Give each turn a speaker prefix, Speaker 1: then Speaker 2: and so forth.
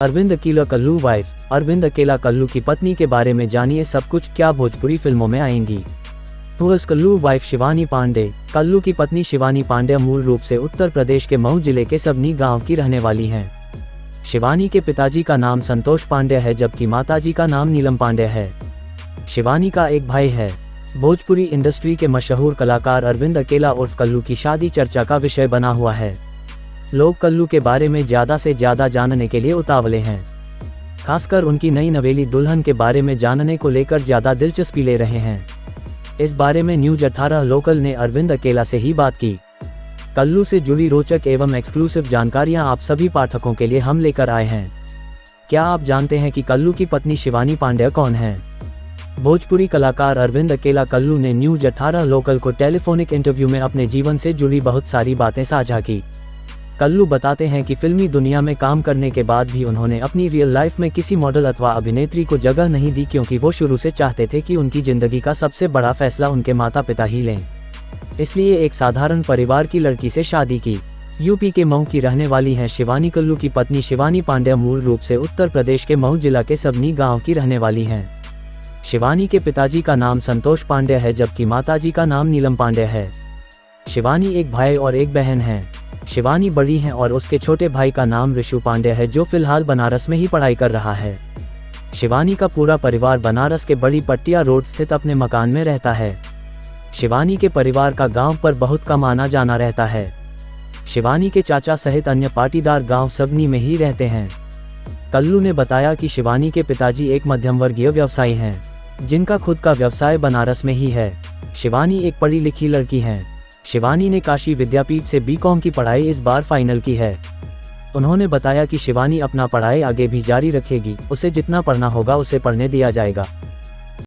Speaker 1: अरविंद अकेला कल्लू वाइफ, अरविंद अकेला कल्लू की पत्नी के बारे में जानिए सब कुछ, क्या भोजपुरी फिल्मों में आएंगी। Who is Kallu wife Shivani Pandey. Kallu की पत्नी शिवानी पांडे मूल रूप से उत्तर प्रदेश के मऊ जिले के सवनी गांव की रहने वाली हैं। शिवानी के पिताजी का नाम संतोष पांडे है जबकि माताजी का नाम नीलम पांडे है। शिवानी का एक भाई है। भोजपुरी इंडस्ट्री के मशहूर कलाकार अरविंद अकेला उर्फ कल्लू की शादी चर्चा का विषय बना हुआ है। लोग कल्लू के बारे में ज़्यादा से ज़्यादा जानने के लिए उतावले हैं। खासकर उनकी नई नवेली दुल्हन के बारे में जानने को लेकर ज़्यादा दिलचस्पी ले रहे हैं। इस बारे में न्यूज 18 लोकल ने अरविंद अकेला से ही बात की। कल्लू से जुड़ी रोचक एवं एक्सक्लूसिव जानकारियां आप सभी पाठकों के लिए हम लेकर आए हैं। क्या आप जानते हैं कि कल्लू की पत्नी शिवानी पांडे कौन है? भोजपुरी कलाकार अरविंद अकेला कल्लू ने न्यूज 18 लोकल को टेलीफोनिक इंटरव्यू में अपने जीवन से जुड़ी बहुत सारी बातें साझा की। कल्लू बताते हैं कि फिल्मी दुनिया में काम करने के बाद भी उन्होंने अपनी रियल लाइफ में किसी मॉडल अथवा अभिनेत्री को जगह नहीं दी, क्योंकि वो शुरू से चाहते थे कि उनकी जिंदगी का सबसे बड़ा फैसला उनके माता पिता ही लें। इसलिए एक साधारण परिवार की लड़की से शादी की। यूपी के मऊ की रहने वाली हैं शिवानी। कल्लू की पत्नी शिवानी पांडे मूल रूप से उत्तर प्रदेश के मऊ जिला के सवनी गाँव की रहने वाली हैं। शिवानी के पिताजी का नाम संतोष पांडे है जबकि माताजी का नाम नीलम पांडे है। शिवानी एक भाई और एक बहन है। शिवानी बड़ी हैं और उसके छोटे भाई का नाम ऋषु पांडे है जो फिलहाल बनारस में ही पढ़ाई कर रहा है। शिवानी का पूरा परिवार बनारस के बड़ी पट्टिया रोड स्थित अपने मकान में रहता है। शिवानी के परिवार का गांव पर बहुत कम आना जाना रहता है। शिवानी के चाचा सहित अन्य पाटीदार गांव सवनी में ही रहते हैं। कल्लू ने बताया कि शिवानी के पिताजी एक मध्यम वर्गीय व्यवसायी हैं जिनका खुद का व्यवसाय बनारस में ही है। शिवानी एक पढ़ी लिखी लड़की हैं। शिवानी ने काशी विद्यापीठ से बीकॉम की पढ़ाई इस बार फाइनल की है। उन्होंने बताया कि शिवानी अपना पढ़ाई आगे भी जारी रखेगी, उसे जितना पढ़ना होगा उसे पढ़ने दिया जाएगा।